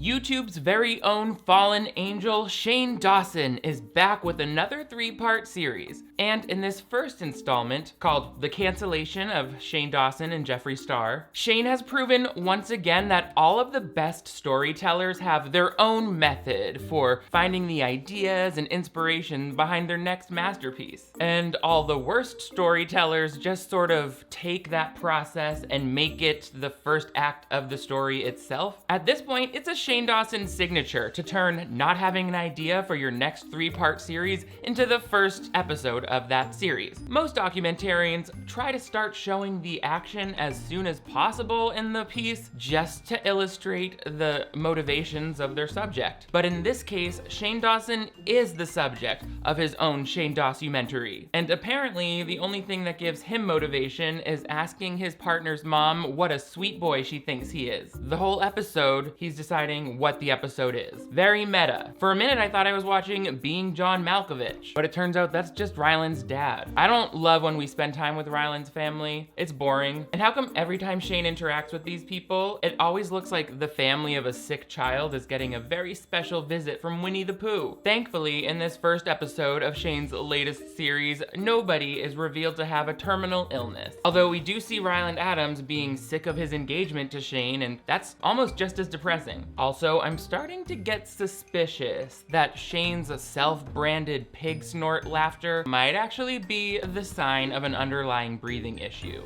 YouTube's very own fallen angel, Shane Dawson, is back with another 3-part series. And in this first installment, called The Cancellation of Shane Dawson and Jeffree Star, Shane has proven once again that all of the best storytellers have their own method for finding the ideas and inspiration behind their next masterpiece. And all the worst storytellers just sort of take that process and make it the first act of the story itself. At this point, it's a Shane Dawson signature to turn not having an idea for your next 3-part series into the first episode of that series. Most documentarians try to start showing the action as soon as possible in the piece just to illustrate the motivations of their subject. But in this case, Shane Dawson is the subject of his own Shane Documentary. And apparently, the only thing that gives him motivation is asking his partner's mom what a sweet boy she thinks he is. The whole episode, he's deciding what the episode is. Very meta. For a minute, I thought I was watching Being John Malkovich, but it turns out that's just Ryland's dad. I don't love when we spend time with Ryland's family. It's boring. And how come every time Shane interacts with these people, it always looks like the family of a sick child is getting a very special visit from Winnie the Pooh? Thankfully, in this first episode of Shane's latest series, nobody is revealed to have a terminal illness. Although we do see Ryland Adams being sick of his engagement to Shane, and that's almost just as depressing. Also, I'm starting to get suspicious that Shane's self-branded pig snort laughter might actually be the sign of an underlying breathing issue.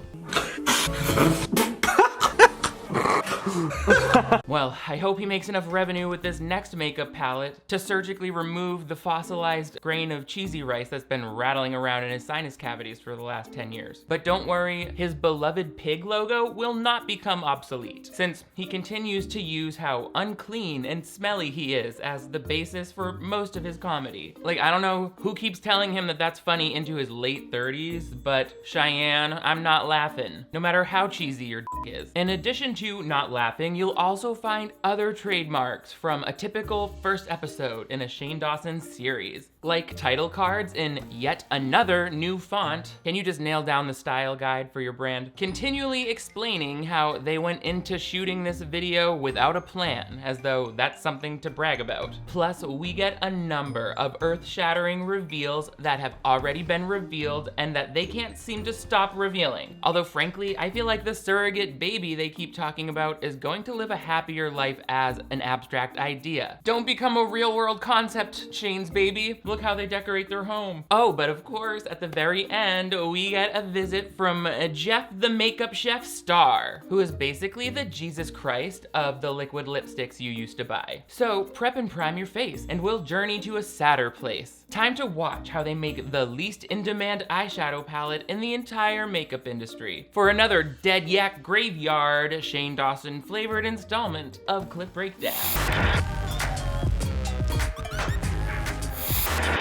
Well, I hope he makes enough revenue with this next makeup palette to surgically remove the fossilized grain of cheesy rice that's been rattling around in his sinus cavities for the last 10 years. But don't worry, his beloved pig logo will not become obsolete, since he continues to use how unclean and smelly he is as the basis for most of his comedy. Like, I don't know who keeps telling him that that's funny into his late 30s, but Cheyenne, I'm not laughing, no matter how cheesy your dick is. In addition to not laughing, you'll also find other trademarks from a typical first episode in a Shane Dawson series, like title cards in yet another new font. Can you just nail down the style guide for your brand? Continually explaining how they went into shooting this video without a plan, as though that's something to brag about. Plus, we get a number of earth-shattering reveals that have already been revealed and that they can't seem to stop revealing. Although frankly, I feel like the surrogate baby they keep talking about is going to live a happier life as an abstract idea. Don't become a real-world concept, Shane's baby. Look how they decorate their home. Oh, but of course, at the very end, we get a visit from Jeff the Makeup Chef Star, who is basically the Jesus Christ of the liquid lipsticks you used to buy. So prep and prime your face, and we'll journey to a sadder place. Time to watch how they make the least in-demand eyeshadow palette in the entire makeup industry for another Dead Yak Graveyard Shane Dawson flavored installment of Clip Breakdown.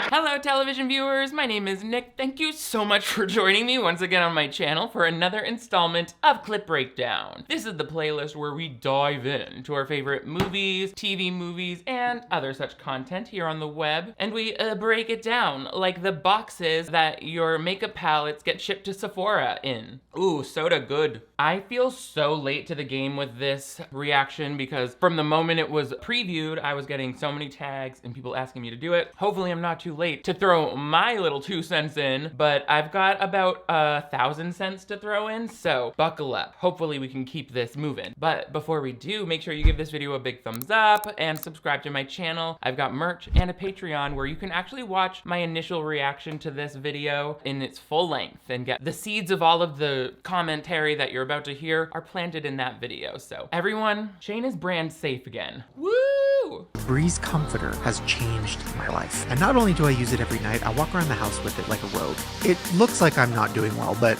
Hello television viewers, my name is Nick. Thank you so much for joining me once again on my channel for another installment of Clip Breakdown. This is the playlist where we dive into our favorite movies, TV movies, and other such content here on the web, and we break it down like the boxes that your makeup palettes get shipped to Sephora in. Ooh, soda good. I feel so late to the game with this reaction because from the moment it was previewed, I was getting so many tags and people asking me to do it. Hopefully I'm not too late to throw my little 2 cents in, but I've got about 1,000 cents to throw in, so buckle up. Hopefully we can keep this moving. But before we do, make sure you give this video a big thumbs up and subscribe to my channel. I've got merch and a Patreon where you can actually watch my initial reaction to this video in its full length and get the seeds of all of the commentary that you're about to hear are planted in that video. So everyone, Shane is brand safe again. Woo! Breeze Comforter has changed my life. And not only do I use it every night, I walk around the house with it like a rogue. It looks like I'm not doing well, but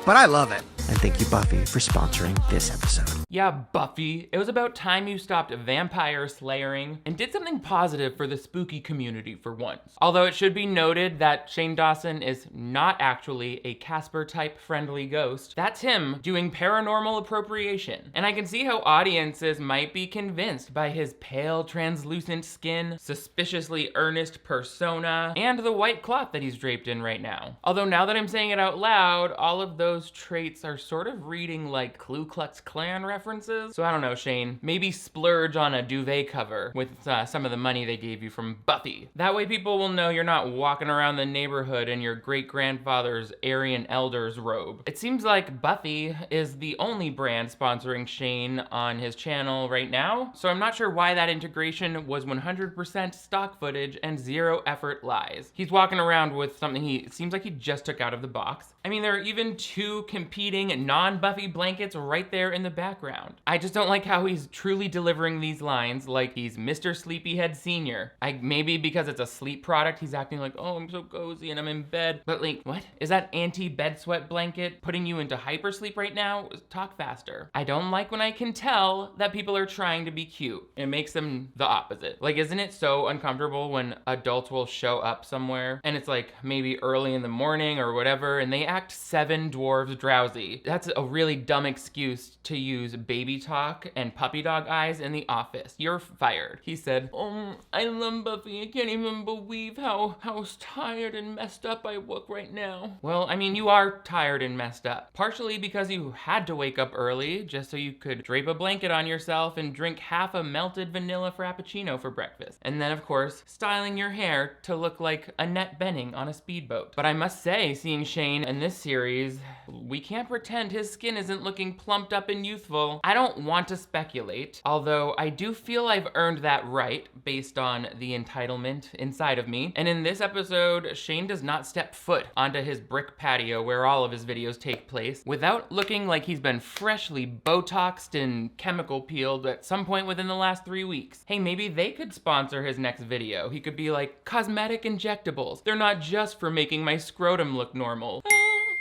but I love it. And thank you, Buffy, for sponsoring this episode. Yeah, Buffy, it was about time you stopped vampire slayering and did something positive for the spooky community for once. Although it should be noted that Shane Dawson is not actually a Casper-type friendly ghost. That's him doing paranormal appropriation. And I can see how audiences might be convinced by his pale, translucent skin, suspiciously earnest persona, and the white cloth that he's draped in right now. Although now that I'm saying it out loud, all of those traits are sort of reading like Ku Klux Klan references references. So I don't know, Shane, maybe splurge on a duvet cover with some of the money they gave you from Buffy. That way people will know you're not walking around the neighborhood in your great-grandfather's Aryan Elder's robe. It seems like Buffy is the only brand sponsoring Shane on his channel right now, so I'm not sure why that integration was 100% stock footage and zero effort lies. He's walking around with something it seems like he just took out of the box. I mean, there are even 2 competing non-Buffy blankets right there in the background. I just don't like how he's truly delivering these lines like he's Mr. Sleepyhead Sr. Maybe because it's a sleep product, he's acting like, oh, I'm so cozy and I'm in bed. But like, what? Is that anti-bed sweat blanket putting you into hypersleep right now? Talk faster. I don't like when I can tell that people are trying to be cute. It makes them the opposite. Like, isn't it so uncomfortable when adults will show up somewhere and it's like maybe early in the morning or whatever and they act 7 dwarves drowsy? That's a really dumb excuse to use baby talk and puppy dog eyes in the office. You're fired. He said, oh, I love Buffy. I can't even believe how tired and messed up I look right now. Well, I mean, you are tired and messed up. Partially because you had to wake up early just so you could drape a blanket on yourself and drink half a melted vanilla frappuccino for breakfast. And then, of course, styling your hair to look like Annette Bening on a speedboat. But I must say, seeing Shane in this series, we can't pretend his skin isn't looking plumped up and youthful. I don't want to speculate, although I do feel I've earned that right based on the entitlement inside of me. And in this episode, Shane does not step foot onto his brick patio where all of his videos take place without looking like he's been freshly Botoxed and chemical peeled at some point within the last 3 weeks. Hey, maybe they could sponsor his next video. He could be like, cosmetic injectables. They're not just for making my scrotum look normal.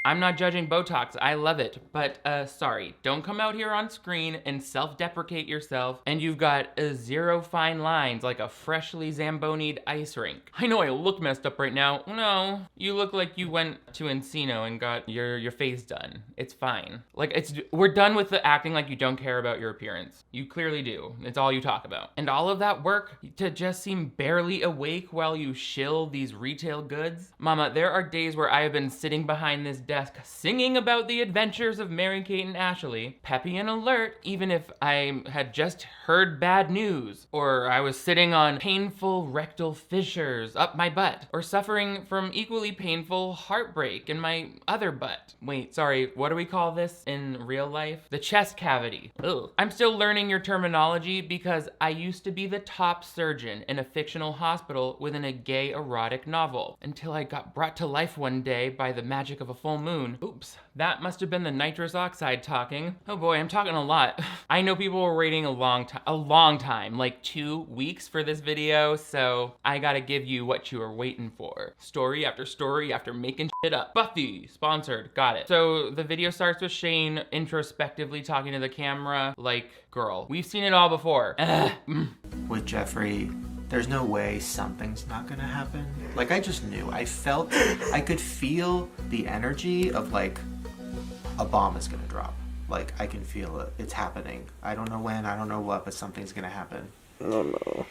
I'm not judging Botox, I love it, but sorry, don't come out here on screen and self-deprecate yourself and you've got 0 fine lines like a freshly Zamboni'd ice rink. I know I look messed up right now. No, you look like you went to Encino and got your face done. It's fine. Like, we're done with the acting like you don't care about your appearance. You clearly do. It's all you talk about. And all of that work to just seem barely awake while you shill these retail goods? Mama, there are days where I have been sitting behind this desk singing about the adventures of Mary-Kate and Ashley, peppy and alert even if I had just heard bad news, or I was sitting on painful rectal fissures up my butt, or suffering from equally painful heartbreak in my other butt. Wait, sorry, what do we call this in real life? The chest cavity. Ugh. I'm still learning your terminology because I used to be the top surgeon in a fictional hospital within a gay erotic novel until I got brought to life one day by the magic of a full moon. Oops, that must have been the nitrous oxide talking. Oh boy, I'm talking a lot. I know people were waiting a long time, like 2 weeks for this video, so I gotta give you what you were waiting for. Story after making shit up. Buffy, sponsored, got it. So the video starts with Shane introspectively talking to the camera like, girl, we've seen it all before. With Jeffree, there's no way something's not gonna happen. Like, I just knew. I could feel the energy of like, a bomb is gonna drop. Like, I can feel it. It's happening. I don't know when, I don't know what, but something's gonna happen. Oh no.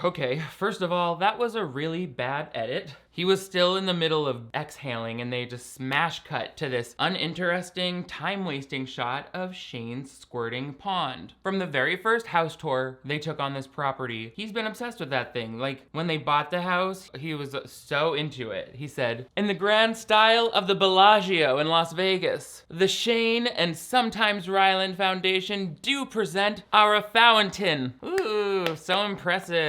Okay, first of all, that was a really bad edit. He was still in the middle of exhaling and they just smash cut to this uninteresting, time-wasting shot of Shane's squirting pond. From the very first house tour they took on this property, he's been obsessed with that thing. Like, when they bought the house, he was so into it. He said, in the grand style of the Bellagio in Las Vegas, the Shane and sometimes Ryland Foundation do present our fountain. Ooh, so impressive.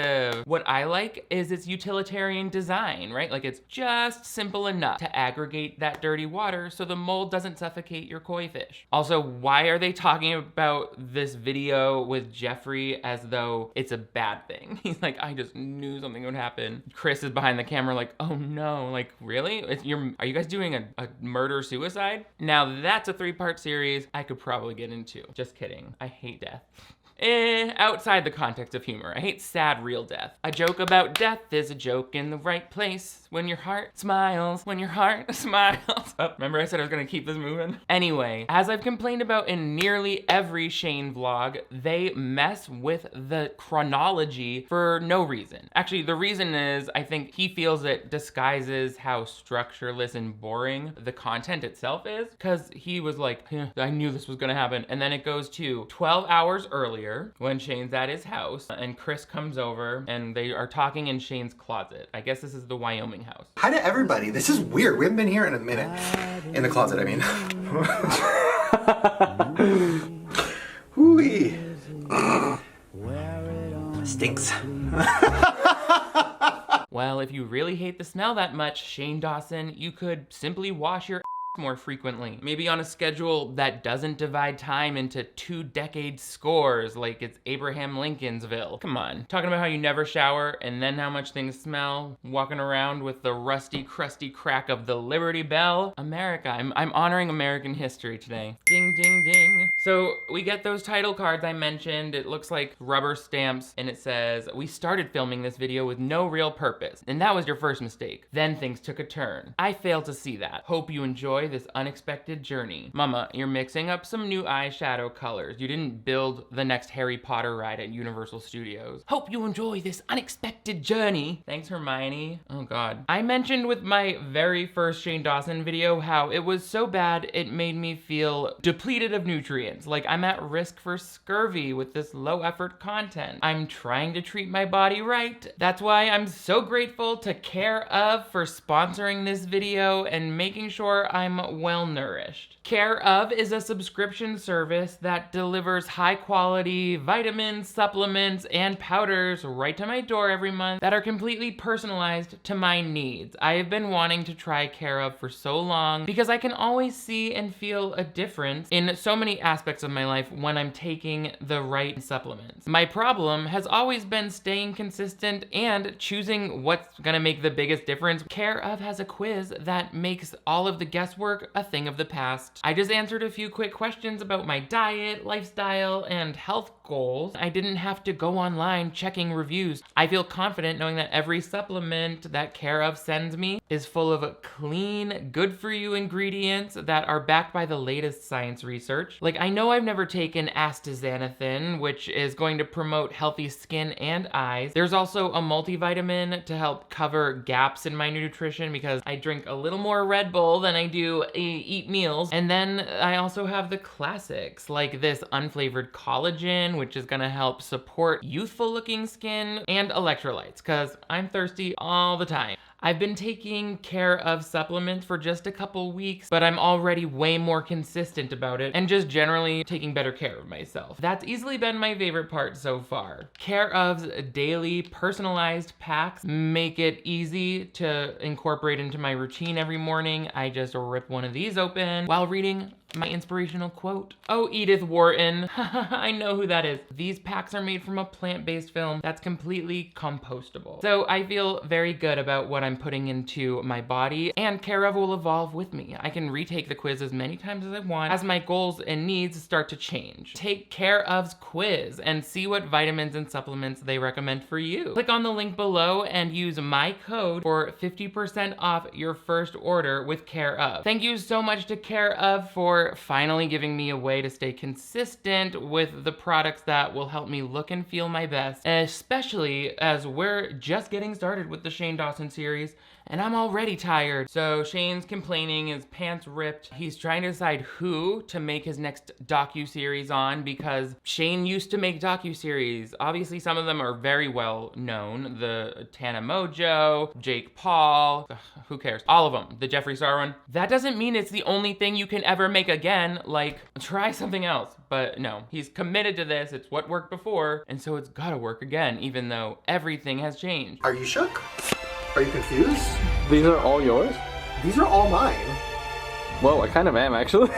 What I like is its utilitarian design, right? Like, it's just simple enough to aggregate that dirty water so the mold doesn't suffocate your koi fish. Also, why are they talking about this video with Jeffree as though it's a bad thing? He's like, I just knew something would happen. Chris is behind the camera like, oh no, like, really? Are you guys doing a murder-suicide? Now that's a 3-part series I could probably get into. Just kidding. I hate death. outside the context of humor. I hate sad real death. A joke about death is a joke in the right place. When your heart smiles, when your heart smiles. Oh, remember I said I was gonna keep this moving? Anyway, as I've complained about in nearly every Shane vlog, they mess with the chronology for no reason. Actually, the reason is I think he feels it disguises how structureless and boring the content itself is, because he was like, I knew this was gonna happen. And then it goes to 12 hours earlier when Shane's at his house and Chris comes over and they are talking in Shane's closet. I guess this is the Wyoming house. Hi to everybody. This is weird. We haven't been here in a minute. In the closet, I mean. Hooey. Stinks. Well, if you really hate the smell that much, Shane Dawson, you could simply wash your more frequently. Maybe on a schedule that doesn't divide time into 2-decade scores like it's Abraham Lincolnsville. Come on. Talking about how you never shower and then how much things smell, walking around with the rusty, crusty crack of the Liberty Bell. America. I'm honoring American history today. Ding, ding, ding. So we get those title cards I mentioned. It looks like rubber stamps and it says, "We started filming this video with no real purpose. And that was your first mistake. Then things took a turn. I failed to see that. Hope you enjoy this unexpected journey. Mama, you're mixing up some new eyeshadow colors. You didn't build the next Harry Potter ride at Universal Studios. Hope you enjoy this unexpected journey." Thanks, Hermione. Oh God. I mentioned with my very first Shane Dawson video how it was so bad it made me feel depleted of nutrients. Like I'm at risk for scurvy with this low effort content. I'm trying to treat my body right. That's why I'm so grateful to Care of for sponsoring this video and making sure I'm well nourished. Care of is a subscription service that delivers high quality vitamins, supplements, and powders right to my door every month that are completely personalized to my needs. I have been wanting to try Care of for so long because I can always see and feel a difference in so many aspects of my life when I'm taking the right supplements. My problem has always been staying consistent and choosing what's gonna make the biggest difference. Care of has a quiz that makes all of the guesswork a thing of the past. I just answered a few quick questions about my diet, lifestyle, and health goals. I didn't have to go online checking reviews. I feel confident knowing that every supplement that Care of sends me is full of clean, good for you ingredients that are backed by the latest science research. Like I know I've never taken astaxanthin, which is going to promote healthy skin and eyes. There's also a multivitamin to help cover gaps in my nutrition because I drink a little more Red Bull than I do eat meals. And then I also have the classics like this unflavored collagen, which is gonna help support youthful looking skin, and electrolytes, cause I'm thirsty all the time. I've been taking Care of supplements for just a couple weeks, but I'm already way more consistent about it and just generally taking better care of myself. That's easily been my favorite part so far. Care of's daily personalized packs make it easy to incorporate into my routine every morning. I just rip one of these open while reading my inspirational quote. Oh, Edith Wharton. I know who that is. These packs are made from a plant-based film that's completely compostable. So I feel very good about what I'm putting into my body, and Care of will evolve with me. I can retake the quiz as many times as I want as my goals and needs start to change. Take Care of's quiz and see what vitamins and supplements they recommend for you. Click on the link below and use my code for 50% off your first order with Care of. Thank you so much to Care of for finally giving me a way to stay consistent with the products that will help me look and feel my best, especially as we're just getting started with the Shane Dawson series and I'm already tired. So Shane's complaining, his pants ripped. He's trying to decide who to make his next docu-series on because Shane used to make docu-series. Obviously some of them are very well known. The Tana Mojo, Jake Paul, who cares? All of them. The Jeffree Star one. That doesn't mean it's the only thing you can ever make again. Like, try something else. But no, he's committed to this. It's what worked before, and so it's gotta work again, even though everything has changed. Are you shook? Are you confused? These are all yours? These are all mine. Well, I kind of am, actually.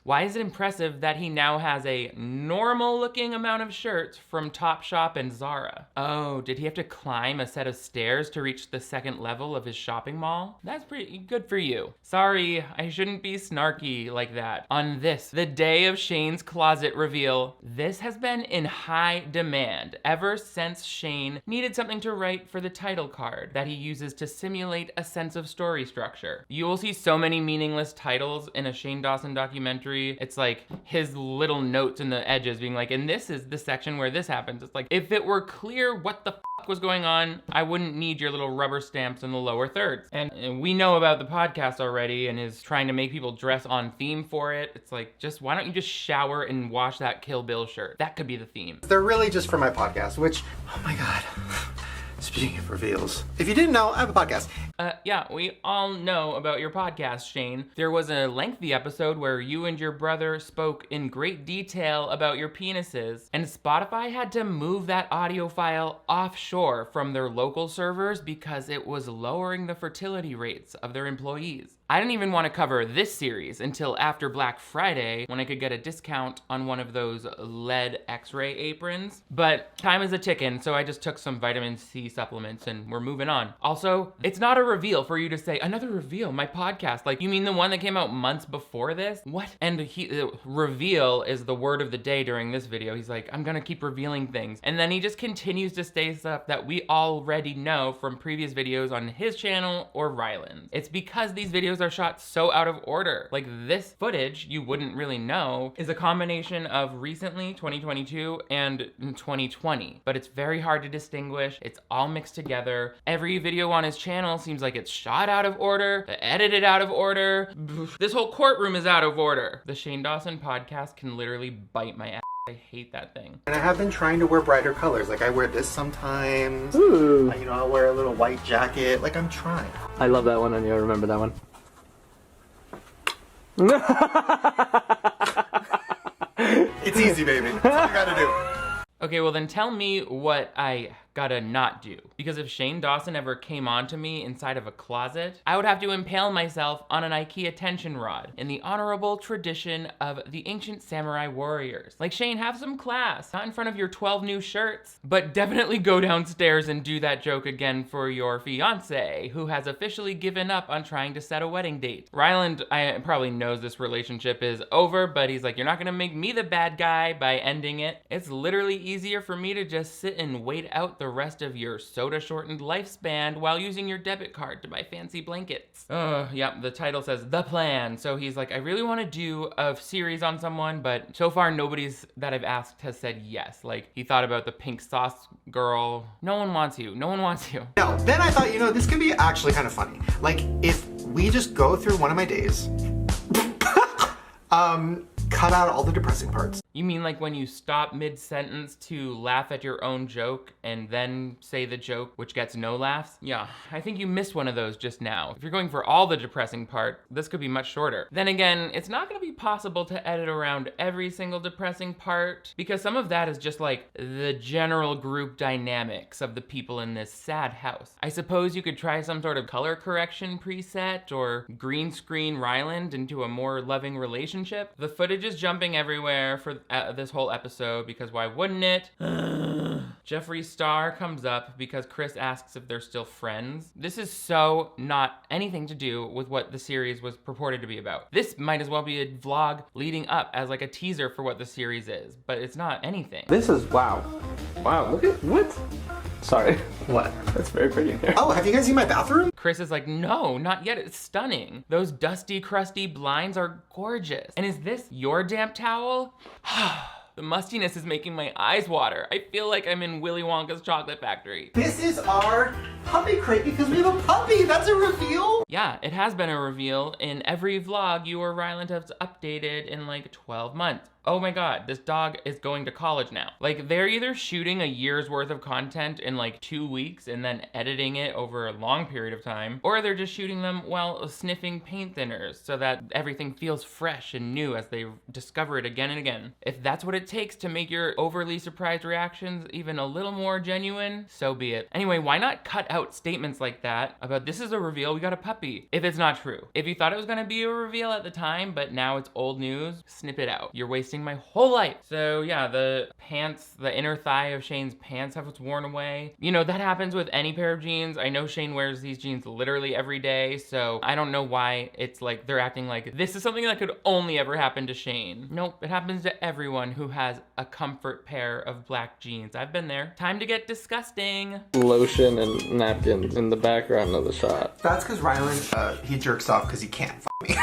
Why is it impressive that he now has a normal looking amount of shirts from Topshop and Zara? Oh, did he have to climb a set of stairs to reach the second level of his shopping mall? That's pretty good for you. Sorry, I shouldn't be snarky like that. On this, the day of Shane's closet reveal, this has been in high demand ever since Shane needed something to write for the title card that he uses to simulate a sense of story structure. You will see so many meaningless titles in a Shane Dawson documentary. It's like his little notes in the edges being like, and this is the section where this happens. It's like, if it were clear what the was going on, I wouldn't need your little rubber stamps in the lower thirds. And we know about the podcast already and is trying to make people dress on theme for it. It's like, just why don't you just shower and wash that Kill Bill shirt? That could be the theme. They're really just for my podcast, which, oh my God. Speaking of reveals, if you didn't know, I have a podcast. Yeah, we all know about your podcast, Shane. There was a lengthy episode where you and your brother spoke in great detail about your penises, and Spotify had to move that audio file offshore from their local servers because it was lowering the fertility rates of their employees. I didn't even want to cover this series until after Black Friday when I could get a discount on one of those lead x-ray aprons. But time is a ticking, so I just took some vitamin C supplements and we're moving on. Also, it's not a reveal for you to say, another reveal, my podcast. Like, you mean the one that came out months before this? What? And reveal is the word of the day during this video. He's like, I'm gonna keep revealing things. And then he just continues to say stuff that we already know from previous videos on his channel or Ryland's. It's because these videos are shot so out of order. Like, this footage, you wouldn't really know, is a combination of recently, 2022, and 2020. But it's very hard to distinguish. It's all mixed together. Every video on his channel seems like it's shot out of order, edited out of order. This whole courtroom is out of order. The Shane Dawson podcast can literally bite my ass. I hate that thing. And I have been trying to wear brighter colors. Like, I wear this sometimes. Ooh. You know, I'll wear a little white jacket. Like, I'm trying. I love that one, and you remember that one. It's easy, baby. That's all you gotta do. Okay, well then tell me what I gotta not do. Because if Shane Dawson ever came on to me inside of a closet, I would have to impale myself on an IKEA tension rod in the honorable tradition of the ancient samurai warriors. Like, Shane, have some class. Not in front of your 12 new shirts, but definitely go downstairs and do that joke again for your fiance, who has officially given up on trying to set a wedding date. Ryland, I probably knows this relationship is over, but he's like, you're not gonna make me the bad guy by ending it. It's literally easier for me to just sit and wait out the rest of your soda-shortened lifespan while using your debit card to buy fancy blankets. Yeah, the title says The Plan. So he's like, I really want to do a series on someone, but so far nobody's that I've asked has said yes. Like, he thought about the pink sauce girl. No one wants you. No one wants you. No, then I thought, you know, this could be actually kind of funny. Like, if we just go through one of my days, cut out all the depressing parts. You mean like when you stop mid-sentence to laugh at your own joke and then say the joke which gets no laughs? Yeah, I think you missed one of those just now. If you're going for all the depressing part, this could be much shorter. Then again, it's not gonna be possible to edit around every single depressing part because some of that is just like the general group dynamics of the people in this sad house. I suppose you could try some sort of color correction preset or green screen Ryland into a more loving relationship. The footage is jumping everywhere for this whole episode because why wouldn't it? Jeffree's star comes up because Chris asks if they're still friends. This is so not anything to do with what the series was purported to be about. This might as well be a vlog leading up as like a teaser for what the series is, but it's not anything. This is, wow. Wow, look at, what? Sorry. What? That's very pretty in here. Oh, have you guys seen my bathroom? Chris is like, no, not yet, it's stunning. Those dusty, crusty blinds are gorgeous. And is this your damp towel? The mustiness is making my eyes water. I feel like I'm in Willy Wonka's chocolate factory. This is our puppy crate because we have a puppy. That's a reveal. Yeah, it has been a reveal in every vlog you or Ryland have updated in like 12 months. Oh my god, this dog is going to college now. Like, they're either shooting a year's worth of content in like 2 weeks and then editing it over a long period of time, or they're just shooting them while sniffing paint thinners so that everything feels fresh and new as they discover it again and again. If that's what it takes to make your overly surprised reactions even a little more genuine, so be it. Anyway, why not cut out out statements like that about this is a reveal, we got a puppy, if it's not true. If you thought it was gonna be a reveal at the time, but now it's old news, snip it out. You're wasting my whole life. So yeah, the pants, the inner thigh of Shane's pants have worn away. You know, that happens with any pair of jeans. I know Shane wears these jeans literally every day, so I don't know why it's like they're acting like this is something that could only ever happen to Shane. Nope, it happens to everyone who has a comfort pair of black jeans. I've been there. Time to get disgusting. Lotion and napkins in the background of the shot. That's because Ryland, he jerks off because he can't me.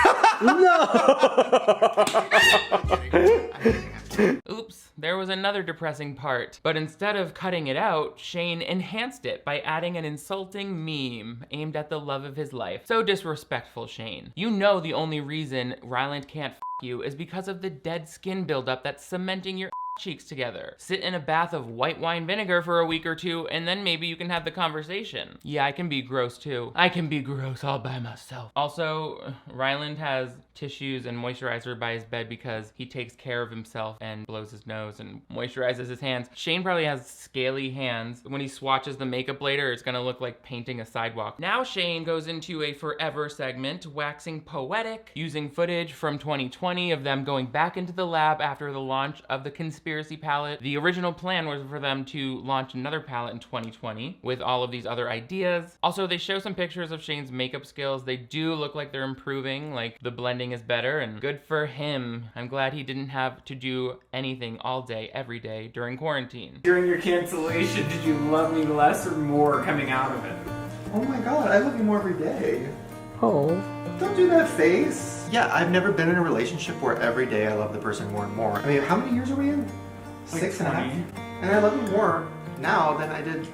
Oops, there was another depressing part. But instead of cutting it out, Shane enhanced it by adding an insulting meme aimed at the love of his life. So disrespectful, Shane. You know the only reason Ryland can't you is because of the dead skin buildup that's cementing your cheeks together. Sit in a bath of white wine vinegar for a week or two, and then maybe you can have the conversation. Yeah, I can be gross too. I can be gross all by myself. Also, Ryland has tissues and moisturizer by his bed because he takes care of himself and blows his nose and moisturizes his hands. Shane probably has scaly hands. When he swatches the makeup later, it's gonna look like painting a sidewalk. Now Shane goes into a forever segment, waxing poetic, using footage from 2020 of them going back into the lab after the launch of the Conspiracy palette. The original plan was for them to launch another palette in 2020 with all of these other ideas. Also, they show some pictures of Shane's makeup skills. They do look like they're improving, like the blending is better, and good for him. I'm glad he didn't have to do anything all day, every day during quarantine. During your cancellation, did you love me less or more coming out of it? Oh my god, I love you more every day. Oh. Don't do that face. Yeah, I've never been in a relationship where every day I love the person more and more. I mean, how many years are we in? Like 6 and a 20. half. And I love you more now than I did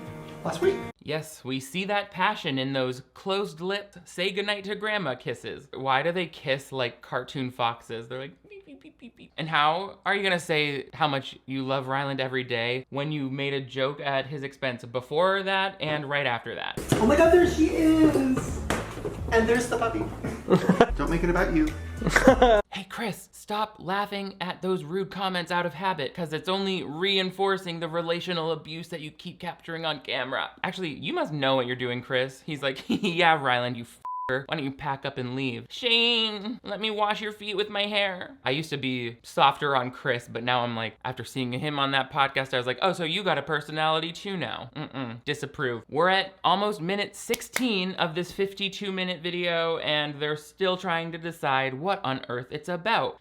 last week. Yes, we see that passion in those closed-lipped, say goodnight to grandma kisses. Why do they kiss like cartoon foxes? They're like, beep, beep, beep, beep, beep. And how are you gonna say how much you love Ryland every day when you made a joke at his expense before that and right after that? Oh my god, there she is! And there's the puppy. Don't make it about you. Hey Chris, stop laughing at those rude comments out of habit, because it's only reinforcing the relational abuse that you keep capturing on camera. Actually, you must know what you're doing, Chris. He's like, yeah, Ryland, you f***er. Why don't you pack up and leave? Shane, let me wash your feet with my hair. I used to be softer on Chris, but now I'm like, after seeing him on that podcast, I was like, oh, so you got a personality too now. Disapprove. We're at almost minute 16 of this 52-minute video, and they're still trying to decide what on earth it's about.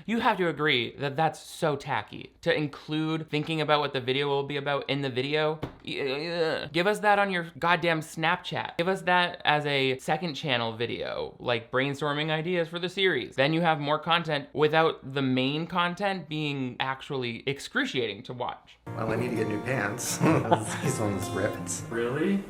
You have to agree that that's so tacky to include thinking about what the video will be about in the video. Give us that on your goddamn Snapchat. Give us that as a second channel video, like brainstorming ideas for the series. Then you have more content without the main content being actually excruciating to watch. Well, I need to get new pants. These ones ripped. Really?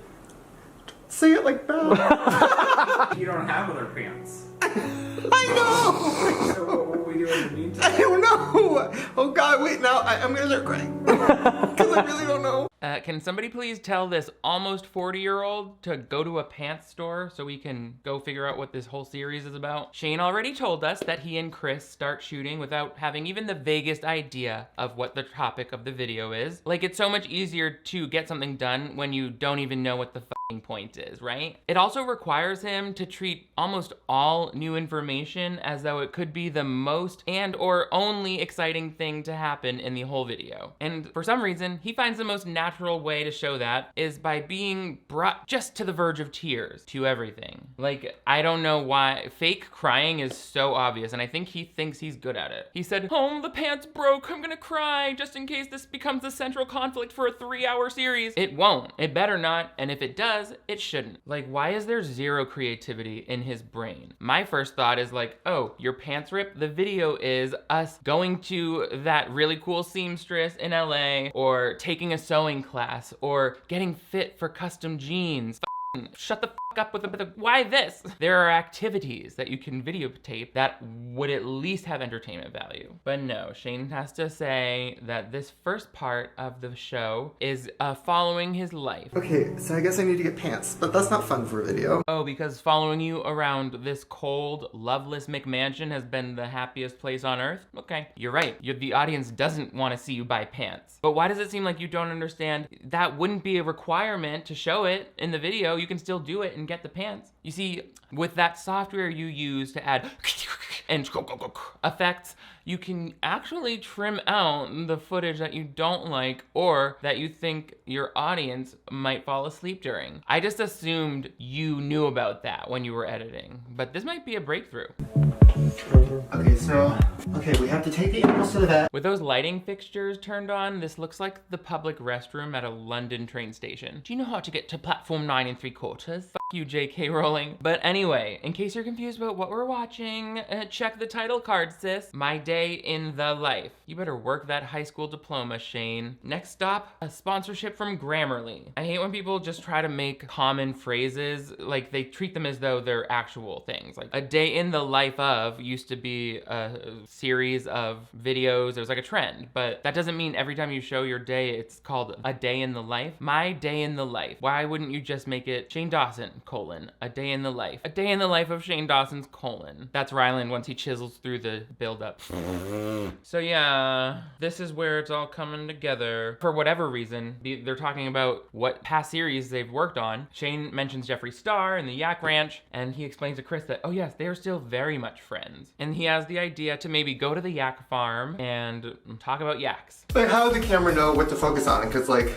Say it like that. You don't have other pants. I know! So what will we do in the meantime? I don't know! Oh god, wait, now I'm gonna start crying. Because I really don't know. Can somebody please tell this almost 40-year-old to go to a pants store so we can go figure out what this whole series is about? Shane already told us that he and Chris start shooting without having even the vaguest idea of what the topic of the video is. Like, it's so much easier to get something done when you don't even know what the point is, right? It also requires him to treat almost all new information as though it could be the most and or only exciting thing to happen in the whole video. And for some reason, he finds the most natural way to show that is by being brought just to the verge of tears to everything. Like, I don't know why. Fake crying is so obvious, and I think he thinks he's good at it. He said, oh, the pants broke, I'm gonna cry, just in case this becomes the central conflict for a 3-hour series. It won't. It better not, and if it does, it shouldn't. Like, why is there zero creativity in his brain? My first thought is like, oh, your pants ripped? The video is us going to that really cool seamstress in LA, or taking a sewing class, or getting fit for custom jeans. shut the up with the why this? There are activities that you can videotape that would at least have entertainment value. But no, Shane has to say that this first part of the show is following his life. Okay, so I guess I need to get pants, but that's not fun for a video. Oh, because following you around this cold, loveless McMansion has been the happiest place on earth? Okay, you're right. The audience doesn't want to see you buy pants. But why does it seem like you don't understand that wouldn't be a requirement to show it in the video? You can still do it and get the pants. You see, with that software you use to add and effects, you can actually trim out the footage that you don't like or that you think your audience might fall asleep during. I just assumed you knew about that when you were editing, but this might be a breakthrough. Okay, we have to take the animals to the vet. With those lighting fixtures turned on, this looks like the public restroom at a London train station. Do you know how to get to platform 9 3/4? Fuck you, J.K. Rowling. But anyway, in case you're confused about what we're watching, check the title card, sis. My Day in the Life. You better work that high school diploma, Shane. Next stop, a sponsorship from Grammarly. I hate when people just try to make common phrases, like they treat them as though they're actual things. Like, a day in the life of used to be a series of videos. It was like a trend, but that doesn't mean every time you show your day, it's called a day in the life. My Day in the Life. Why wouldn't you just make it Shane Dawson, a day in the life? A day in the life of Shane Dawson's : That's Ryland once he chisels through the build-up. So yeah, this is where it's all coming together. For whatever reason, they're talking about what past series they've worked on. Shane mentions Jeffree Star and the Yak Ranch, and he explains to Chris that, oh yes, they are still very much friends. And he has the idea to maybe go to the yak farm and talk about yaks. But how would the camera know what to focus on? Because, like,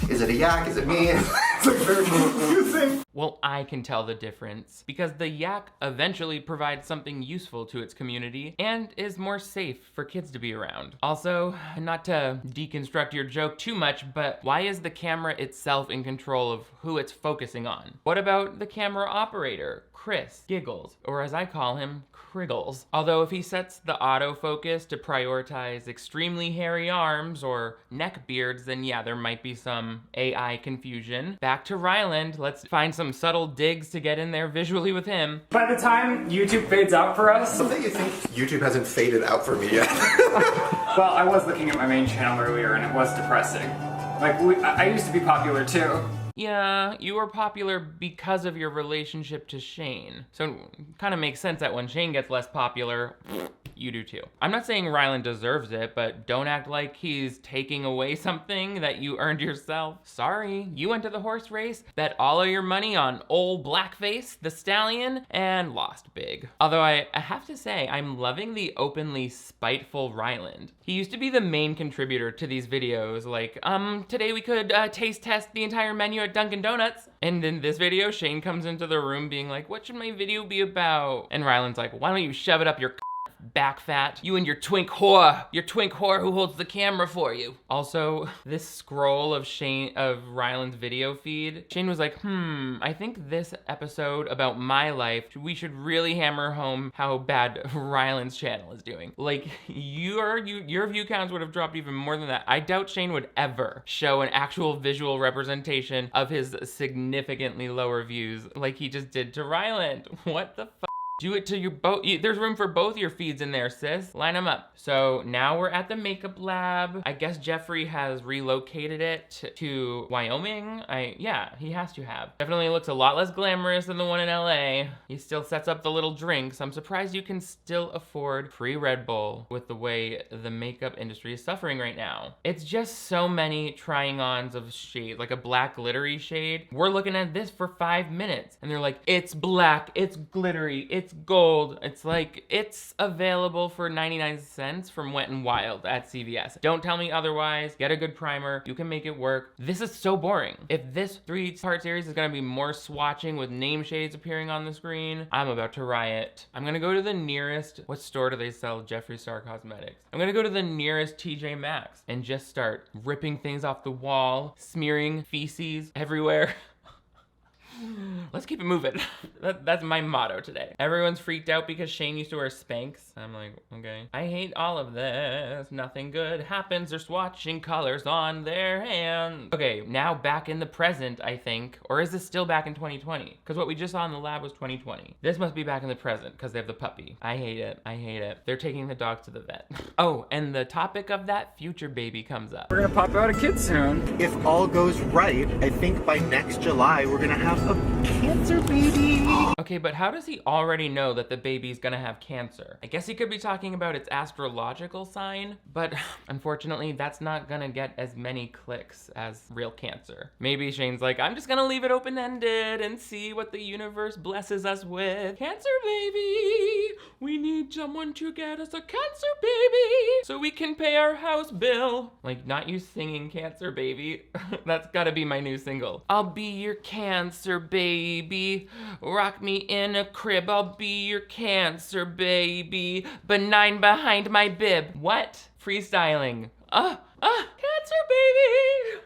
is it a yak? Is it me? It's like very confusing. Well, I can tell the difference because the yak eventually provides something useful to its community and is more safe for kids to be around. Also, not to deconstruct your joke too much, but why is the camera itself in control of who it's focusing on? What about the camera operator, Chris, Giggles, or as I call him, Criggles? Although if he sets the autofocus to prioritize extremely hairy arms or neck beards, then yeah, there might be some AI confusion. Back to Ryland, let's find some subtle digs to get in there visually with him. By the time YouTube fades out for us... Something you think YouTube hasn't faded out for me yet. Well, I was looking at my main channel earlier and it was depressing. Like, I used to be popular too. Yeah, you were popular because of your relationship to Shane. So it kind of makes sense that when Shane gets less popular, you do too. I'm not saying Ryland deserves it, but don't act like he's taking away something that you earned yourself. Sorry, you went to the horse race, bet all of your money on old Blackface, the stallion, and lost big. Although I have to say, I'm loving the openly spiteful Ryland. He used to be the main contributor to these videos, like, today we could taste test the entire menu at Dunkin' Donuts. And in this video, Shane comes into the room being like, what should my video be about? And Ryland's like, why don't you shove it up your back fat, you and your twink whore who holds the camera for you. Also, this scroll of Ryland's video feed, Shane was like, I think this episode about my life, we should really hammer home how bad Ryland's channel is doing. Like, your view counts would have dropped even more than that. I doubt Shane would ever show an actual visual representation of his significantly lower views like he just did to Ryland. What the fuck? Do it to you both. There's room for both your feeds in there, sis. Line them up. So now we're at the makeup lab. I guess Jeffree has relocated it to Wyoming. Yeah, he has to have. Definitely looks a lot less glamorous than the one in LA. He still sets up the little drinks. I'm surprised you can still afford free Red Bull with the way the makeup industry is suffering right now. It's just so many trying ons of shade, like a black glittery shade. We're looking at this for 5 minutes and they're like, it's black, it's glittery, it's gold. It's like, it's available for 99 cents from Wet n Wild at CVS. Don't tell me otherwise. Get a good primer. You can make it work. This is so boring. If this 3-part series is gonna be more swatching with name shades appearing on the screen, I'm about to riot. I'm gonna go to the nearest, what store do they sell Jeffree Star cosmetics? I'm gonna go to the nearest TJ Maxx and just start ripping things off the wall, smearing feces everywhere. Let's keep it moving. That's my motto today. Everyone's freaked out because Shane used to wear Spanx. I'm like, okay. I hate all of this. Nothing good happens. They're swatching colors on their hands. Okay, now back in the present, I think. Or is this still back in 2020? Because what we just saw in the lab was 2020. This must be back in the present because they have the puppy. I hate it. I hate it. They're taking the dog to the vet. Oh, and the topic of that future baby comes up. We're gonna pop out a kid soon. If all goes right, I think by next July, we're gonna have a cancer baby. Okay, but how does he already know that the baby's gonna have cancer? I guess he could be talking about its astrological sign, but unfortunately, that's not gonna get as many clicks as real cancer. Maybe Shane's like, I'm just gonna leave it open-ended and see what the universe blesses us with. Cancer baby, we need someone to get us a cancer baby so we can pay our house bill. Like, not you singing cancer baby. That's gotta be my new single. I'll be your cancer baby. Rock me in a crib. I'll be your cancer baby. Benign behind my bib. What? Freestyling. Cancer baby.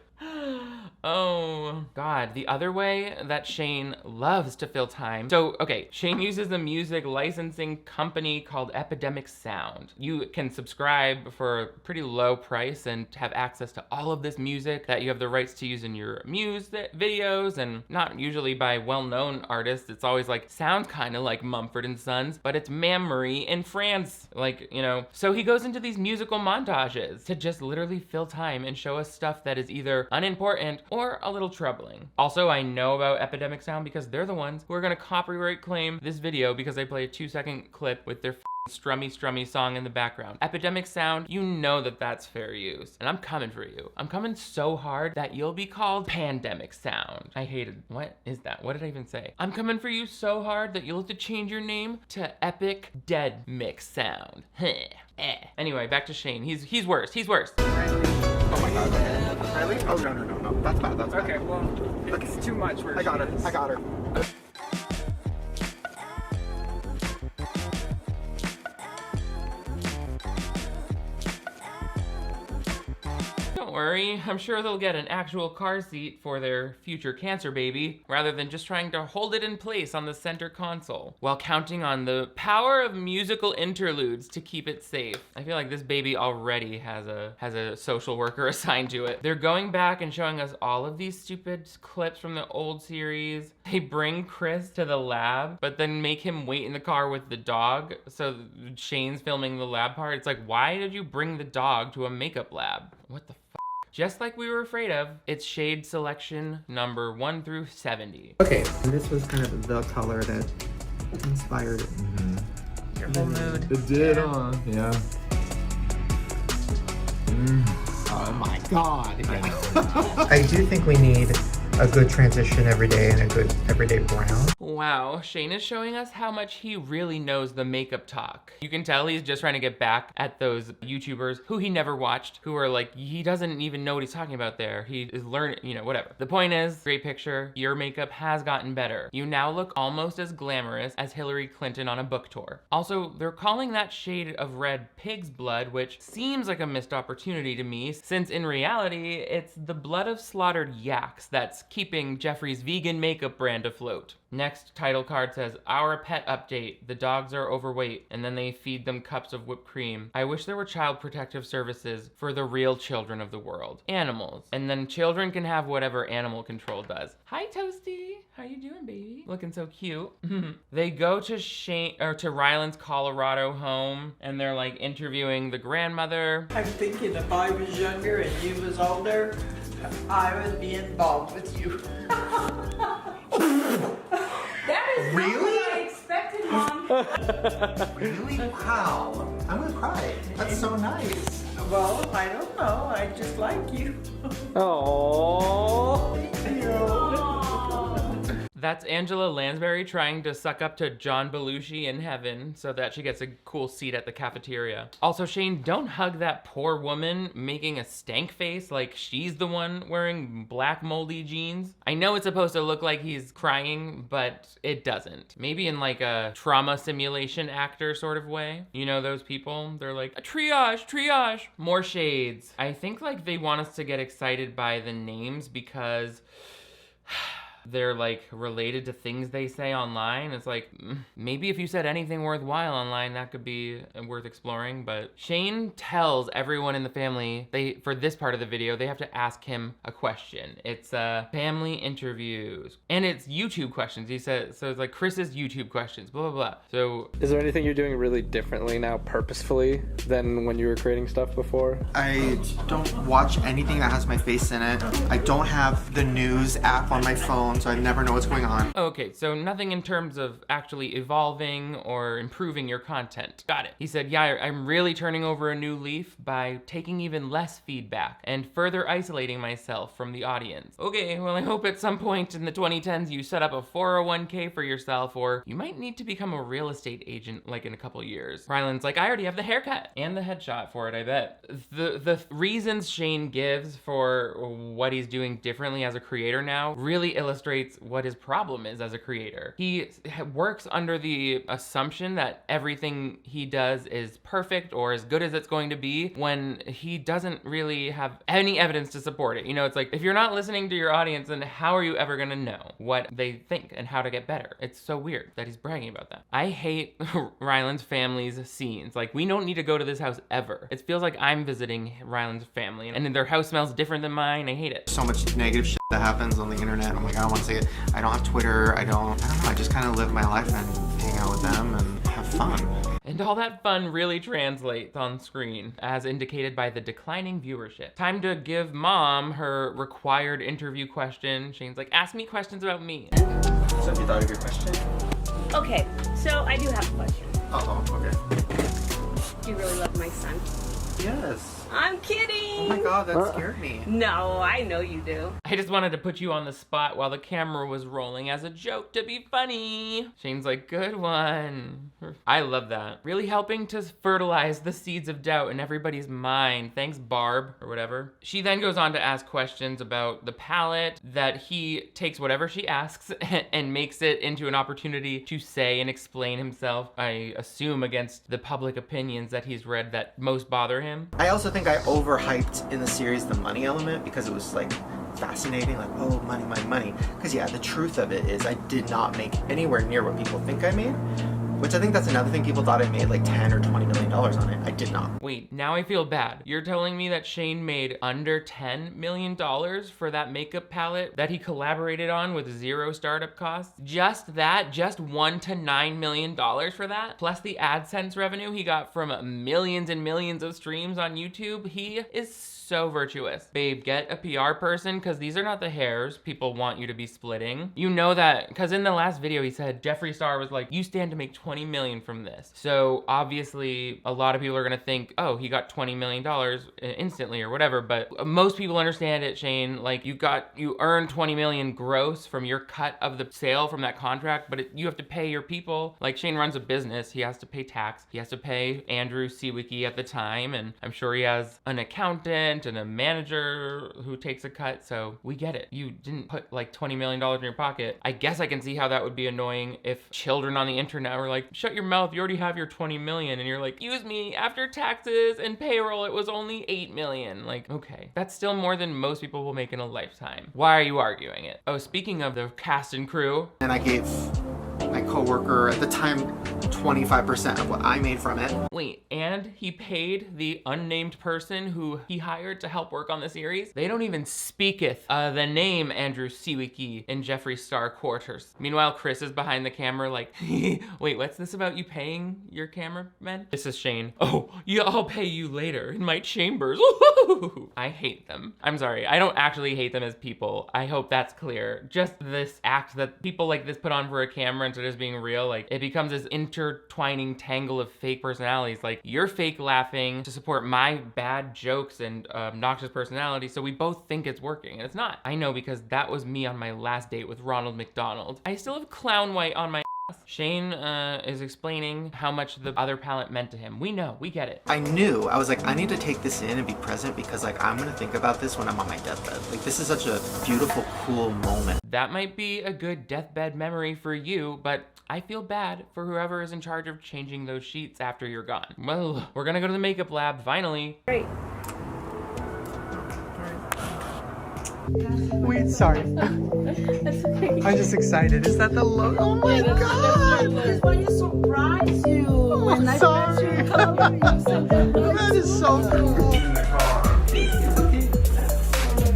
Oh, God. The other way that Shane loves to fill time. So, okay, Shane uses a music licensing company called Epidemic Sound. You can subscribe for a pretty low price and have access to all of this music that you have the rights to use in your music videos, and not usually by well-known artists. It's always like, sounds kind of like Mumford & Sons, but it's Marie in France. Like, you know. So he goes into these musical montages to just literally fill time and show us stuff that is either unimportant or a little troubling. Also, I know about Epidemic Sound because they're the ones who are gonna copyright claim this video because they play a 2-second clip with their strummy song in the background. Epidemic Sound, you know that that's fair use. And I'm coming for you. I'm coming so hard that you'll be called Pandemic Sound. I hated, what is that? What did I even say? I'm coming for you so hard that you'll have to change your name to Epic Dead Mix Sound. Anyway, back to Shane. He's worse. He's worse. Oh my God. Really? Oh, no. That's bad. That's bad. Okay, well, it's too much. I got her. Don't worry, I'm sure they'll get an actual car seat for their future cancer baby, rather than just trying to hold it in place on the center console, while counting on the power of musical interludes to keep it safe. I feel like this baby already has a social worker assigned to it. They're going back and showing us all of these stupid clips from the old series. They bring Chris to the lab, but then make him wait in the car with the dog, so Shane's filming the lab part. It's like, why did you bring the dog to a makeup lab? What the fuck? Just like we were afraid of, it's shade selection number 1 through 70. Okay, and this was kind of the color that inspired your whole mood. It did, yeah. Oh my God. I know. I do think we need a good transition every day and a good everyday brown. Wow, Shane is showing us how much he really knows the makeup talk. You can tell he's just trying to get back at those YouTubers who he never watched, who are like, he doesn't even know what he's talking about there. He is learning, you know, whatever. The point is, great picture, your makeup has gotten better. You now look almost as glamorous as Hillary Clinton on a book tour. Also, they're calling that shade of red pig's blood, which seems like a missed opportunity to me, since in reality, it's the blood of slaughtered yaks that's keeping Jeffree's vegan makeup brand afloat. Next title card says, our pet update. The dogs are overweight, and then they feed them cups of whipped cream. I wish there were child protective services for the real children of the world. Animals. And then children can have whatever animal control does. Hi, Toasty. How you doing, baby? Looking so cute. They go to Ryland's Colorado home, and they're like interviewing the grandmother. I'm thinking if I was younger and you was older, I would be involved with you. That is Really? not what I expected, Mom. Really? Wow. I'm gonna cry. That's so nice. Well, I don't know. I just like you. Oh. That's Angela Lansbury trying to suck up to John Belushi in heaven so that she gets a cool seat at the cafeteria. Also, Shane, don't hug that poor woman making a stank face like she's the one wearing black moldy jeans. I know it's supposed to look like he's crying, but it doesn't. Maybe in like a trauma simulation actor sort of way. You know those people? They're like, a triage. More shades. I think like they want us to get excited by the names because they're like related to things they say online. It's like, maybe if you said anything worthwhile online, that could be worth exploring. But Shane tells everyone in the family, for this part of the video, they have to ask him a question. It's family interviews, and it's YouTube questions. He said, so it's like Chris's YouTube questions, blah, blah, blah. So Is there anything you're doing really differently now, purposefully, than when you were creating stuff before? I don't watch anything that has my face in it. I don't have the news app on my phone, so I never know what's going on. okay, so nothing in terms of actually evolving or improving your content. Got it. He said, yeah, I'm really turning over a new leaf by taking even less feedback and further isolating myself from the audience. Okay, well, I hope at some point in the 2010s you set up a 401k for yourself, or you might need to become a real estate agent like in a couple years. Ryland's like, I already have the haircut and the headshot for it, I bet. The reasons Shane gives for what he's doing differently as a creator now really illustrates what his problem is as a creator. He works under the assumption that everything he does is perfect or as good as it's going to be when he doesn't really have any evidence to support it. You know, it's like, if you're not listening to your audience, then how are you ever gonna know what they think and how to get better? It's so weird that he's bragging about that. I hate Ryland's family's scenes. Like, we don't need to go to this house ever. It feels like I'm visiting Ryland's family, and their house smells different than mine. I hate it. So much negative shit that happens on the internet. I'm like, I don't want to say it. I don't have Twitter. I don't know. I just kind of live my life and hang out with them and have fun. And all that fun really translates on screen, as indicated by the declining viewership. Time to give Mom her required interview question. Shane's like, ask me questions about me. So have you thought of your question? Okay, so I do have a question. Uh-oh, okay. Do you really love my son? Yes. I'm kidding! Oh my god, that scared me. No, I know you do. I just wanted to put you on the spot while the camera was rolling as a joke to be funny. Shane's like, good one. I love that. Really helping to fertilize the seeds of doubt in everybody's mind. Thanks, Barb, or whatever. She then goes on to ask questions about the palette, that he takes whatever she asks and makes it into an opportunity to say and explain himself, I assume against the public opinions that he's read that most bother him. I also think I overhyped in the series the money element because it was like fascinating, like, oh, money, money, money. Because yeah, the truth of it is I did not make anywhere near what people think I made, which I think that's another thing. People thought I made like $10 or $20 million on it. I did not. Wait, now I feel bad. You're telling me that Shane made under $10 million for that makeup palette that he collaborated on with 0 startup costs? Just that? Just $1 to $9 million for that? Plus the AdSense revenue he got from millions and millions of streams on YouTube? He is so virtuous. Babe, get a PR person, because these are not the hairs people want you to be splitting. You know that, because in the last video he said Jeffree Star was like, you stand to make $20 million from this. So obviously a lot of people are gonna think, oh, he got $20 million instantly or whatever, but most people understand it, Shane. Like, you earned $20 million gross from your cut of the sale from that contract, but you have to pay your people. Like, Shane runs a business, he has to pay tax, he has to pay Andrew Seawicki at the time, and I'm sure he has an accountant and a manager who takes a cut, so we get it. You didn't put like $20 million in your pocket. I guess I can see how that would be annoying if children on the internet were like, shut your mouth, you already have your $20 million, and you're like, excuse me, after taxes and payroll, it was only $8 million. Like, okay, that's still more than most people will make in a lifetime. Why are you arguing it? Oh, speaking of the cast and crew. And I gave my coworker at the time 25% of what I made from it. Wait, and he paid the unnamed person who he hired to help work on the series? They don't even speaketh the name Andrew Seawicki in Jeffree Star quarters. Meanwhile, Chris is behind the camera like, wait, what's this about you paying your cameraman? This is Shane. Oh, yeah, I'll pay you later in my chambers. I hate them. I'm sorry, I don't actually hate them as people. I hope that's clear. Just this act that people like this put on for a camera instead of just being real, like, it becomes this intertwining tangle of fake personalities. Like, you're fake laughing to support my bad jokes and obnoxious personality, so we both think it's working, and it's not. I know, because that was me on my last date with Ronald McDonald. I still have clown white on my ass. Shane is explaining how much the other palette meant to him. We know, we get it. I knew, I was like, I need to take this in and be present, because like, I'm gonna think about this when I'm on my deathbed. Like, this is such a beautiful, cool moment. That might be a good deathbed memory for you, but I feel bad for whoever is in charge of changing those sheets after you're gone. Well, we're gonna go to the makeup lab, finally. Great. Wait, sorry. That's okay. I'm just excited. Is that the logo? Oh my god! I just want to surprise you. When I sorry. met you, color, you said That is so cool.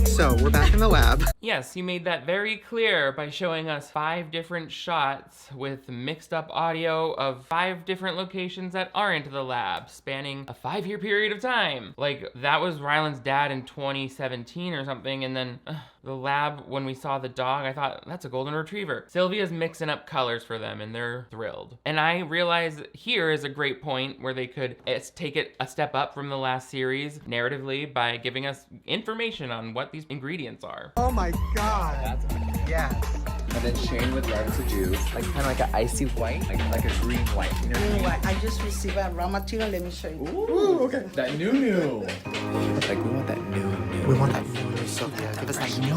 So, we're back in the lab. Yes, you made that very clear by showing us 5 different shots with mixed up audio of 5 different locations that aren't the lab, spanning a 5-year period of time. Like, that was Ryland's dad in 2017 or something, and then the lab, when we saw the dog, I thought, that's a golden retriever. Sylvia's mixing up colors for them, and they're thrilled. And I realize here is a great point where they could take it a step up from the last series, narratively, by giving us information on what these ingredients are. Oh my god. Yes. And then Shane would love to do like kind of like an icy white, like a green white. You know what I mean? I just received a raw material. Let me show you. Ooh, okay. That new. Like we want that new. We want that new so bad. Give us that new.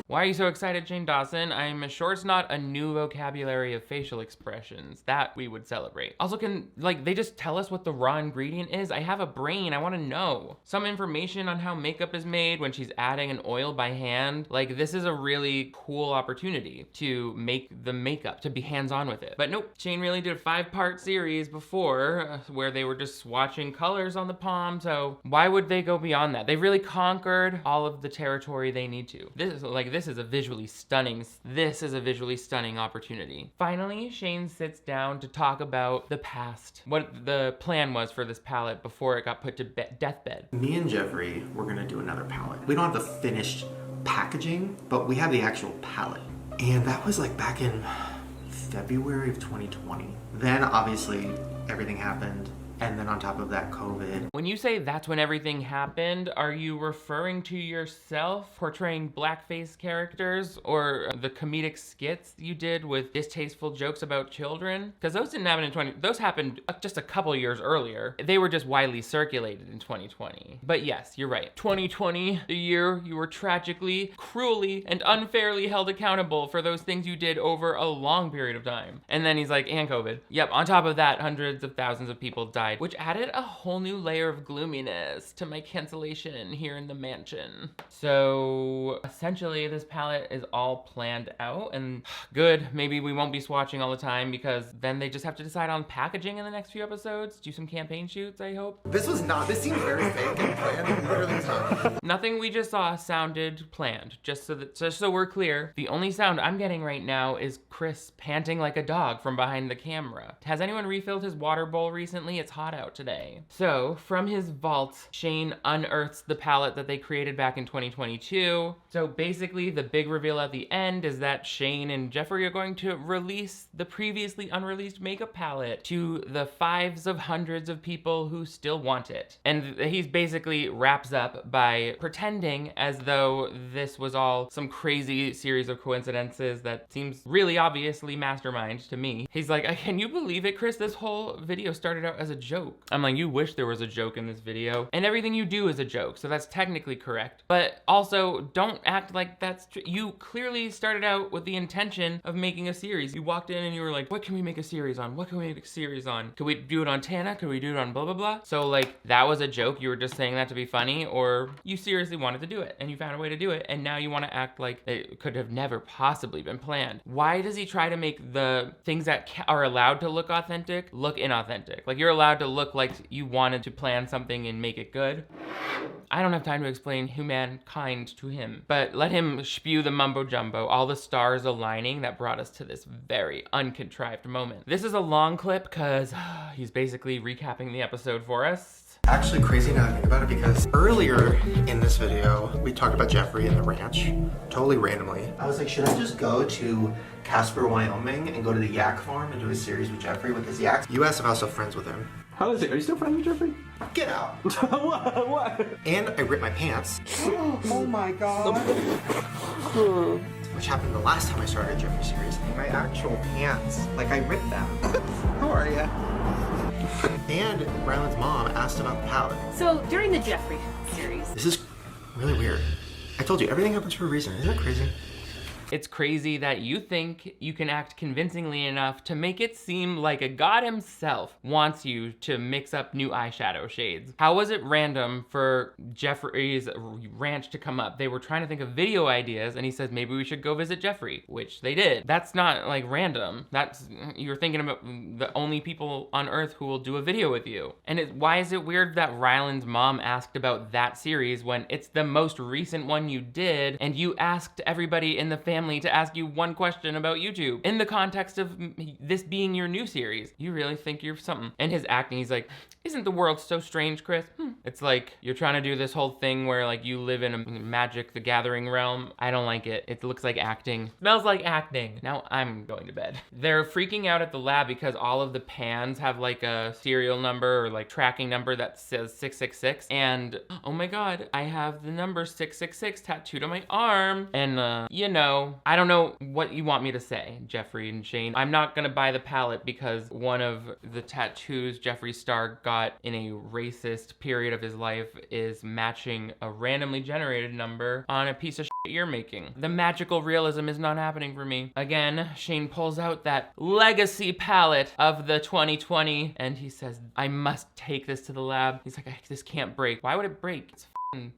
Why are you so excited, Shane Dawson? I'm sure it's not a new vocabulary of facial expressions. That we would celebrate. Also, they just tell us what the raw ingredient is? I have a brain, I wanna know. Some information on how makeup is made when she's adding an oil by hand. Like, this is a really cool opportunity to make the makeup, to be hands-on with it. But nope, Shane really did a 5-part series before where they were just swatching colors on the palm, so why would they go beyond that? They really conquered all of the territory they need to. This is a visually stunning opportunity. Finally, Shane sits down to talk about the past, what the plan was for this palette before it got put to deathbed. Me and Jeffree, we're gonna do another palette. We don't have the finished packaging, but we have the actual palette. And that was like back in February of 2020. Then obviously everything happened. And then on top of that, COVID. When you say that's when everything happened, are you referring to yourself portraying blackface characters or the comedic skits you did with distasteful jokes about children? Because those didn't happen those happened just a couple years earlier. They were just widely circulated in 2020. But yes, you're right. 2020, the year you were tragically, cruelly, and unfairly held accountable for those things you did over a long period of time. And then he's like, and COVID. Yep, on top of that, hundreds of thousands of people died, which added a whole new layer of gloominess to my cancellation here in the mansion. So essentially this palette is all planned out, and good, maybe we won't be swatching all the time because then they just have to decide on packaging in the next few episodes, do some campaign shoots, I hope. This seemed very fake and planned literally time. Nothing we just saw sounded planned, just so we're clear. The only sound I'm getting right now is Chris panting like a dog from behind the camera. Has anyone refilled his water bowl recently? It's hot out today. So from his vault, Shane unearths the palette that they created back in 2022. So basically the big reveal at the end is that Shane and Jeffree are going to release the previously unreleased makeup palette to the 5s of hundreds of people who still want it. And he's basically wraps up by pretending as though this was all some crazy series of coincidences that seems really obviously mastermind to me. He's like, can you believe it, Chris? This whole video started out as a joke. I'm like, you wish there was a joke in this video. And everything you do is a joke, so that's technically correct. But also, don't act like that's true. You clearly started out with the intention of making a series. You walked in and you were like, what can we make a series on? What can we make a series on? Could we do it on Tana? Could we do it on blah, blah, blah? So like, that was a joke. You were just saying that to be funny, or you seriously wanted to do it and you found a way to do it. And now you want to act like it could have never possibly been planned. Why does he try to make the things that are allowed to look authentic look inauthentic? Like, you're allowed to look like you wanted to plan something and make it good. I don't have time to explain humankind to him, but let him spew the mumbo jumbo, all the stars aligning that brought us to this very uncontrived moment. This is a long clip because he's basically recapping the episode for us. Actually crazy now to think about it, because earlier in this video, we talked about Jeffree and the ranch, totally randomly. I was like, should I just go to Casper, Wyoming and go to the yak farm and do a series with Jeffree with his yaks? You asked if I was still friends with him. How is it? Are you still friends with Jeffree? Get out. What? And I ripped my pants. Oh my god. Which happened the last time I started a Jeffree series. My actual pants. Like, I ripped them. How are ya? And Ryland's mom asked about the palette. So during the Jeffree series, This is really weird. I told you, everything happens for a reason. Isn't that crazy? It's crazy that you think you can act convincingly enough to make it seem like a god himself wants you to mix up new eyeshadow shades. How was it random for Jeffree's ranch to come up? They were trying to think of video ideas and he says maybe we should go visit Jeffree, which they did. That's not like random. That's, you're thinking about the only people on earth who will do a video with you. And why is it weird that Ryland's mom asked about that series when it's the most recent one you did and you asked everybody in the family to ask you one question about YouTube in the context of this being your new series? You really think you're something. And his acting, he's like, isn't the world so strange, Chris? It's like you're trying to do this whole thing where like you live in a Magic the Gathering realm. I don't like it. It looks like acting. Smells like acting. Now I'm going to bed. They're freaking out at the lab because all of the pans have like a serial number or like tracking number that says 666. And oh my God, I have the number 666 tattooed on my arm. And you know, I don't know what you want me to say, Jeffree and Shane. I'm not gonna buy the palette because one of the tattoos Jeffree Star got in a racist period of his life is matching a randomly generated number on a piece of shit you're making. The magical realism is not happening for me. Again, Shane pulls out that legacy palette of the 2020 and he says, I must take this to the lab. He's like, this can't break. Why would it break? It's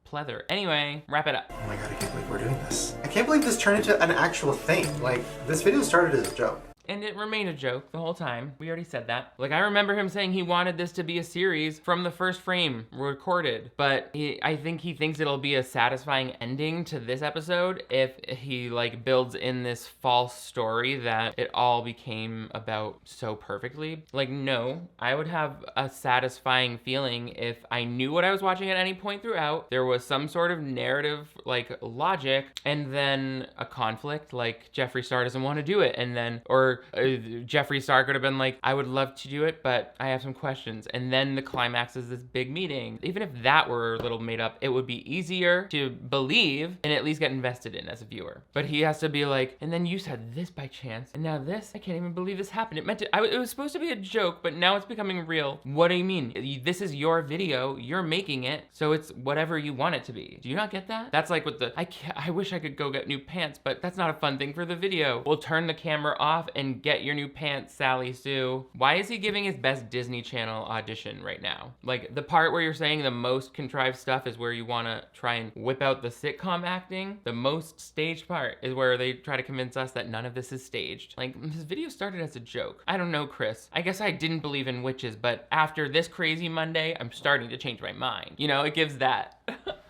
pleather. Anyway, wrap it up. Oh my God, I can't believe we're doing this. I can't believe this turned into an actual thing. Like, this video started as a joke. And it remained a joke the whole time. We already said that. Like, I remember him saying he wanted this to be a series from the first frame recorded, but I think he thinks it'll be a satisfying ending to this episode if he like builds in this false story that it all became about so perfectly. Like, no, I would have a satisfying feeling if I knew what I was watching at any point throughout. There was some sort of narrative, like logic, and then a conflict, like Jeffree Star doesn't want to do it, and then, or Jeffree Star could have been like, I would love to do it, but I have some questions. And then the climax is this big meeting. Even if that were a little made up, it would be easier to believe and at least get invested in as a viewer. But he has to be like, and then you said this by chance, and now this, I can't even believe this happened. It meant to, it was supposed to be a joke, but now it's becoming real. What do you mean? This is your video, you're making it, so it's whatever you want it to be. Do you not get that? That's like with the, I wish I could go get new pants, but that's not a fun thing for the video. We'll turn the camera off and get your new pants, Sally Sue. Why is he giving his best Disney Channel audition right now? Like, the part where you're saying the most contrived stuff is where you want to try and whip out the sitcom acting. The most staged part is where they try to convince us that none of this is staged. Like, this video started as a joke. I don't know, Chris. I guess I didn't believe in witches, but after this crazy Monday, I'm starting to change my mind. You know, it gives that.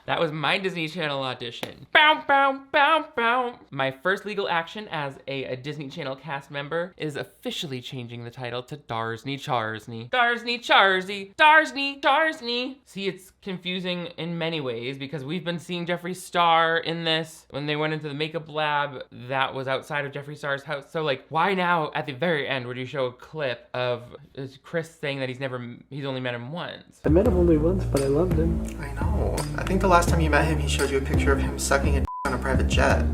That was my Disney Channel audition. Bow, bow, bow, bow. My first legal action as a Disney Channel cast member is officially changing the title to Darsney Charsney. Darsney Charsey. Darsney Charsney. See, it's confusing in many ways because we've been seeing Jeffree Star in this. When they went into the makeup lab, that was outside of Jeffree Star's house. So like, why now at the very end would you show a clip of Chris saying that he's only met him once? I met him only once, but I loved him. I know. I think the last time you met him, he showed you a picture of him sucking a on a private jet.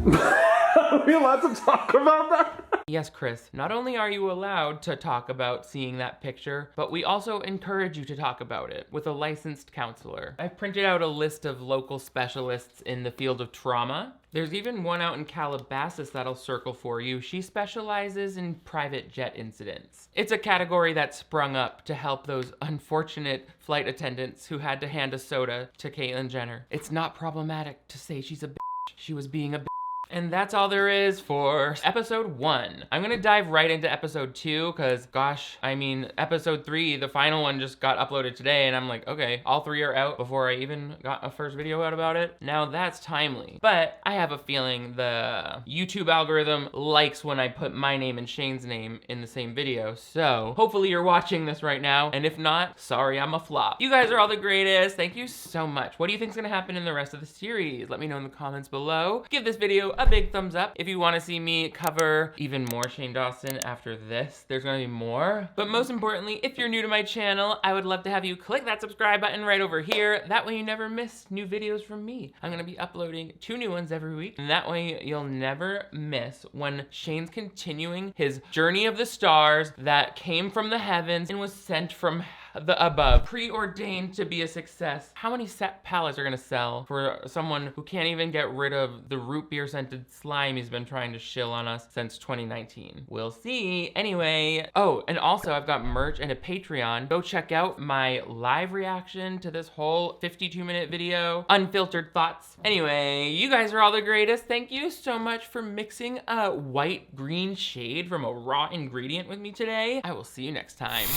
Are we allowed to talk about that? Yes, Chris, not only are you allowed to talk about seeing that picture, but we also encourage you to talk about it with a licensed counselor. I've printed out a list of local specialists in the field of trauma. There's even one out in Calabasas that'll circle for you. She specializes in private jet incidents. It's a category that sprung up to help those unfortunate flight attendants who had to hand a soda to Caitlyn Jenner. It's not problematic to say she's a bitch. She was being a bitch. And that's all there is for episode 1. I'm gonna dive right into episode 2 because gosh, I mean, episode 3, the final one just got uploaded today and I'm like, okay, all 3 are out before I even got a first video out about it. Now that's timely. But I have a feeling the YouTube algorithm likes when I put my name and Shane's name in the same video. So hopefully you're watching this right now. And if not, sorry, I'm a flop. You guys are all the greatest. Thank you so much. What do you think is gonna happen in the rest of the series? Let me know in the comments below. Give this video a big thumbs up if you want to see me cover even more Shane Dawson after this. There's gonna be more. But most importantly, if you're new to my channel, I would love to have you click that subscribe button right over here. That way you never miss new videos from me. I'm gonna be uploading 2 new ones every week. And that way you'll never miss when Shane's continuing his journey of the stars that came from the heavens and was sent from the above, preordained to be a success. How many set palettes are gonna sell for someone who can't even get rid of the root beer scented slime he's been trying to shill on us since 2019? We'll see. Anyway, oh, and also I've got merch and a Patreon. Go check out my live reaction to this whole 52-minute video, unfiltered thoughts. Anyway, you guys are all the greatest. Thank you so much for mixing a white green shade from a raw ingredient with me today. I will see you next time.